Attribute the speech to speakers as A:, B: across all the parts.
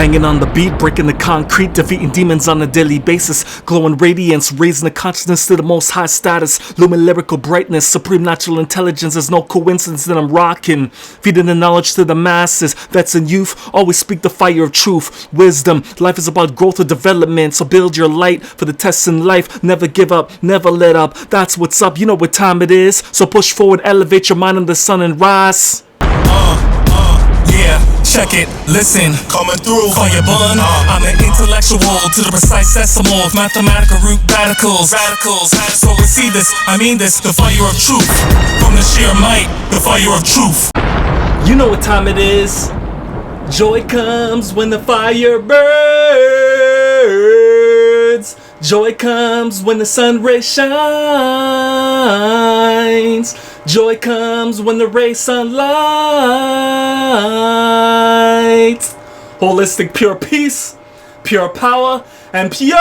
A: Banging on the beat, breaking the concrete, defeating demons on a daily basis. Glowing radiance, raising the consciousness to the most high status. Lumen lyrical brightness, supreme natural intelligence. There's no coincidence that I'm rocking. Feeding the knowledge to the masses. Vets and youth, always speak the fire of truth. Wisdom, life is about growth or development. So build your light for the tests in life. Never give up, never let up. That's what's up, you know what time it is. So push forward, elevate your mind in the sun and rise.
B: Yeah, check it, listen, coming through, fire bun. I'm an intellectual to the precise decimal of mathematical root radicals. So receive this, I mean this, the fire of truth. From the sheer might, the fire of truth.
A: You know what time it is. Joy comes when the fire burns. Joy comes when the sun ray shines. Joy comes when the ray sunlight. Holistic pure peace, pure power, and pure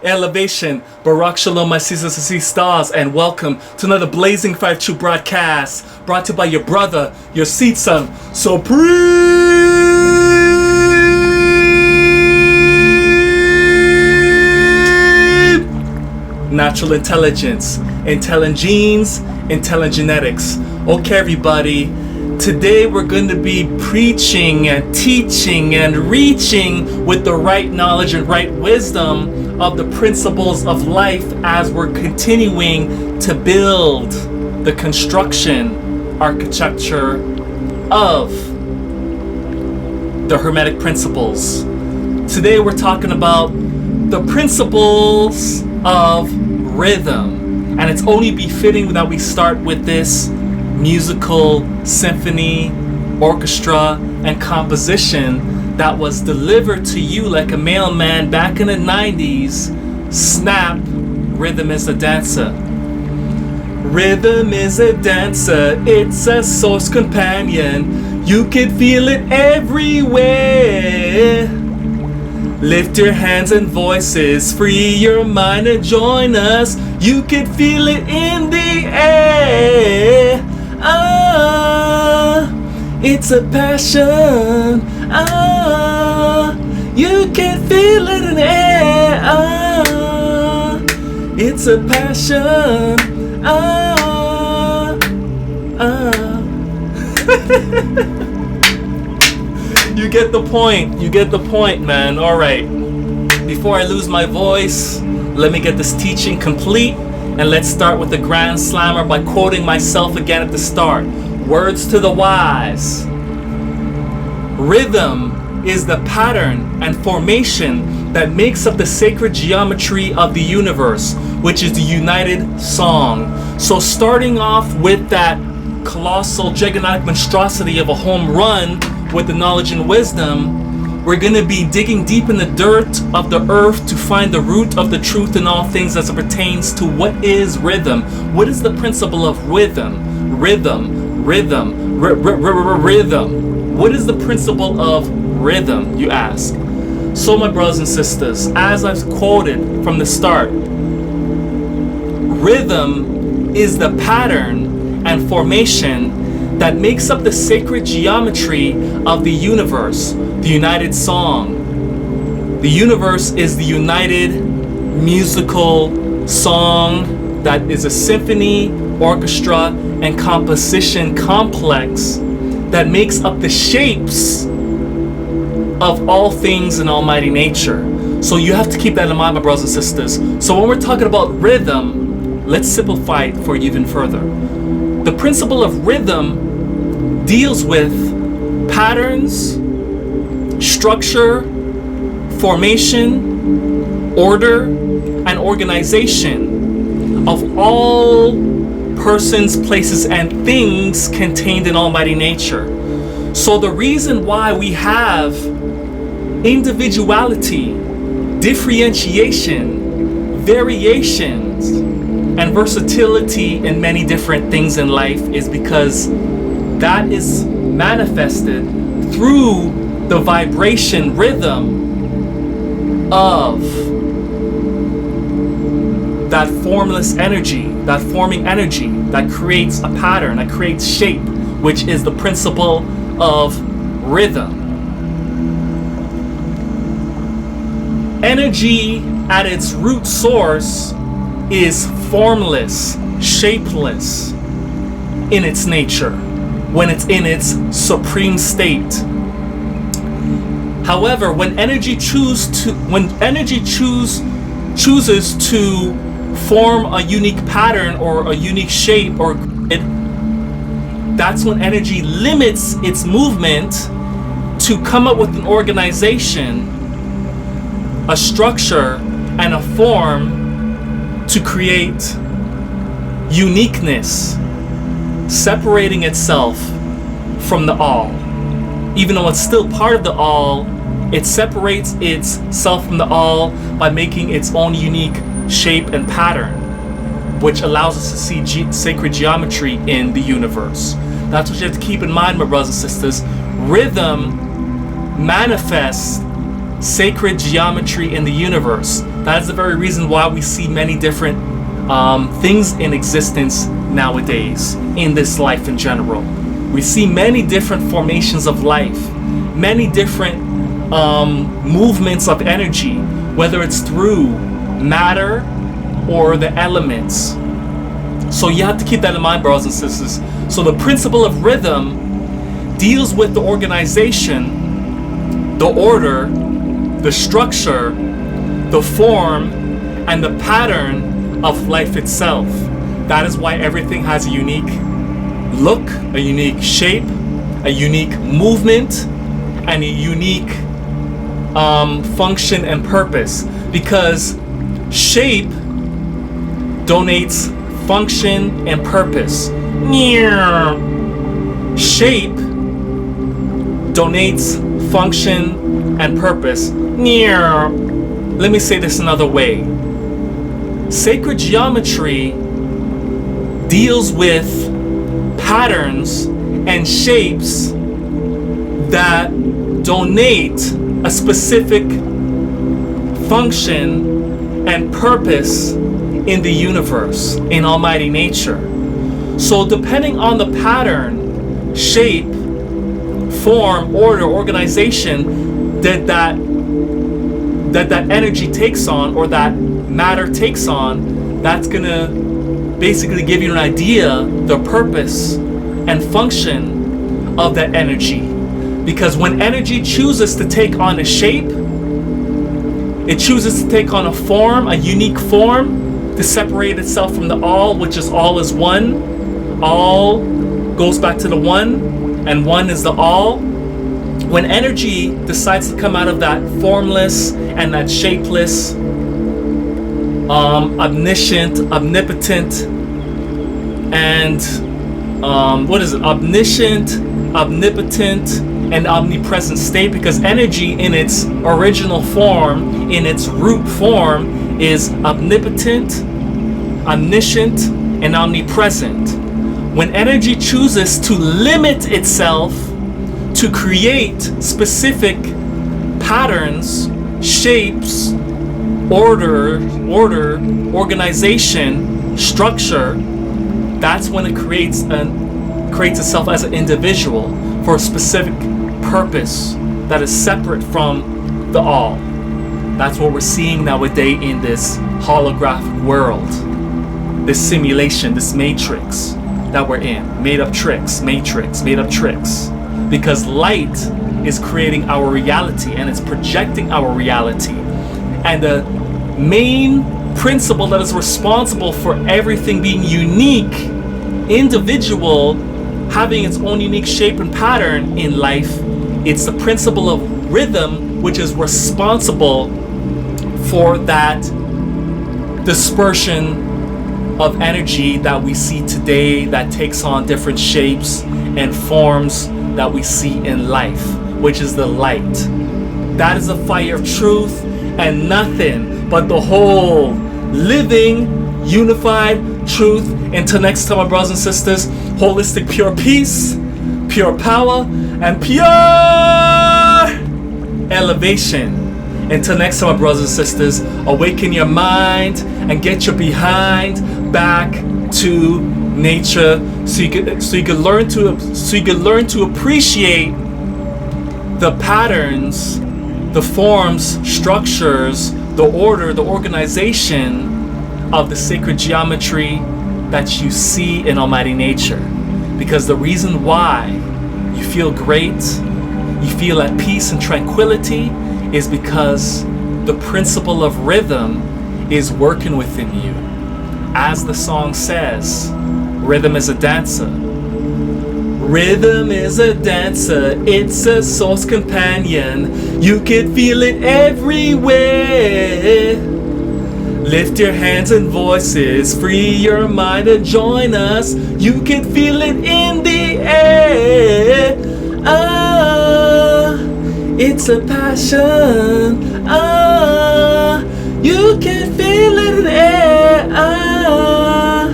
A: elevation. Barak Shalom, my sisters and stars, and welcome to another Blazing 5-2 broadcast brought to you by your brother, your seed son, Supreme Natural Intelligence, Intelligent Genes, Intelligent Genetics. Okay, everybody, today we're going to be preaching and teaching and reaching with the right knowledge and right wisdom of the principles of life as we're continuing to build the construction architecture of the Hermetic principles. Today we're talking about the principles of rhythm, and it's only befitting that we start with this musical symphony, orchestra, and composition that was delivered to you like a mailman back in the 90s. Snap, rhythm is a dancer. Rhythm is a dancer, it's a source companion. You can feel it everywhere. Lift your hands and voices, free your mind and join us. You can feel it in the air. It's a passion. You can feel it in the air. It's a passion. You get the point. You get the point, man. All right. Before I lose my voice, let me get this teaching complete, and let's start with the Grand Slammer by quoting myself again at the start. Words to the wise. Rhythm is the pattern and formation that makes up the sacred geometry of the universe, which is the united song. So starting off with that colossal gigantic monstrosity of a home run with the knowledge and wisdom, we're going to be digging deep in the dirt of the earth to find the root of the truth in all things as it pertains to what is rhythm. What is the principle of rhythm? Rhythm. What is the principle of rhythm, you ask? So my brothers and sisters, as I've quoted from the start, rhythm is the pattern and formation that makes up the sacred geometry of the universe, the united song. The universe is the united musical song that is a symphony, orchestra, and composition complex that makes up the shapes of all things in almighty nature. So you have to keep that in mind, my brothers and sisters. So when we're talking about rhythm, let's simplify it for you even further. The principle of rhythm deals with patterns, structure, formation, order, and organization of all persons, places, and things contained in almighty nature. So the reason why we have individuality, differentiation, variations, and versatility in many different things in life is because that is manifested through the vibration rhythm of that formless energy, that forming energy that creates a pattern, that creates shape, which is the principle of rhythm. Energy at its root source is formless, shapeless in its nature when it's in its supreme state. However, when energy chooses to form a unique pattern or a unique shape or grid, that's when energy limits its movement to come up with an organization, a structure, and a form to create uniqueness, separating itself from the all. Even though it's still part of the all, it separates itself from the all by making its own unique shape and pattern, which allows us to see sacred geometry in the universe. That's what you have to keep in mind, my brothers and sisters. Rhythm manifests sacred geometry in the universe. That is the very reason why we see many different things in existence nowadays, in this life in general. We see many different formations of life, many different movements of energy, whether it's through matter or the elements. So you have to keep that in mind, brothers and sisters. So the principle of rhythm deals with the organization, the order, the structure, the form, and the pattern of life itself. That is why everything has a unique look, a unique shape, a unique movement, and a unique function and purpose. Because shape donates function and purpose. Shape donates function and purpose. Let me say this another way. Sacred geometry deals with patterns and shapes that donate a specific function and purpose in the universe, in almighty nature. So depending on the pattern, shape, form, order, organization that energy takes on, or that matter takes on, that's gonna basically give you an idea, the purpose and function of that energy. Because when energy chooses to take on a shape, it chooses to take on a form, a unique form, to separate itself from the all, which is all is one. All goes back to the one, and one is the all. When energy decides to come out of that formless and that shapeless, omniscient, omnipotent, and omniscient, omnipotent, and omnipresent state, because energy in its original form, in its root form, is omnipotent, omniscient, and omnipresent. When energy chooses to limit itself to create specific patterns, shapes, order, organization, structure, that's when it creates itself as an individual for a specific purpose that is separate from the all. That's what we're seeing nowadays in this holographic world, this simulation, this matrix that we're in. Made up tricks, matrix, made up tricks. Because light is creating our reality and it's projecting our reality. And the main principle that is responsible for everything being unique, individual, having its own unique shape and pattern in life, it's the principle of rhythm, which is responsible for that dispersion of energy that we see today, that takes on different shapes and forms that we see in life, which is the light. That is the fire of truth, and nothing but the whole living unified truth. Until next time, my brothers and sisters, holistic pure peace, pure power, and pure elevation. Until next time, my brothers and sisters, awaken your mind and get your behind back to nature, so you can learn to appreciate the patterns the forms, structures, the order, the organization of the sacred geometry that you see in Almighty Nature. Because the reason why you feel great, you feel at peace and tranquility, is because the principle of rhythm is working within you. As the song says, rhythm is a dancer. Rhythm is a dancer, it's a soul's companion. You can feel it everywhere. Lift your hands and voices, free your mind and join us. You can feel it in the air. Ah, it's a passion. Ah, you can feel it in the air. Ah,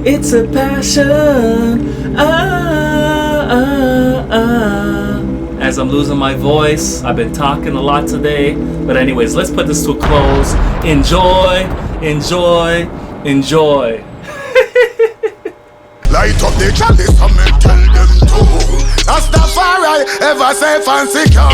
A: it's a passion. As I'm losing my voice, I've been talking a lot today, but anyways, let's put this to a close. Enjoy, enjoy, enjoy.
C: Light up the chalice and me tell them to. Rastafari ever safe and secure.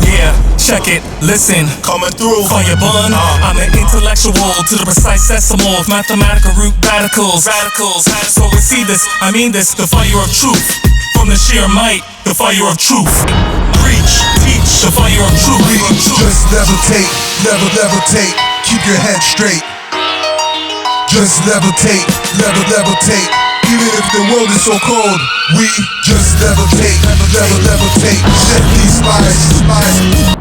B: Yeah, check it, listen, coming through, fire burn. I'm an intellectual to the precise decimal of mathematical root radicals. So we see this, I mean this, the fire of truth. From the sheer might, the fire of truth. Preach, teach, the fire of truth.
D: Just levitate, levitate, keep your head straight. Just levitate, levitate. Even if the world is so cold, we just levitate, levitate. Set these spies.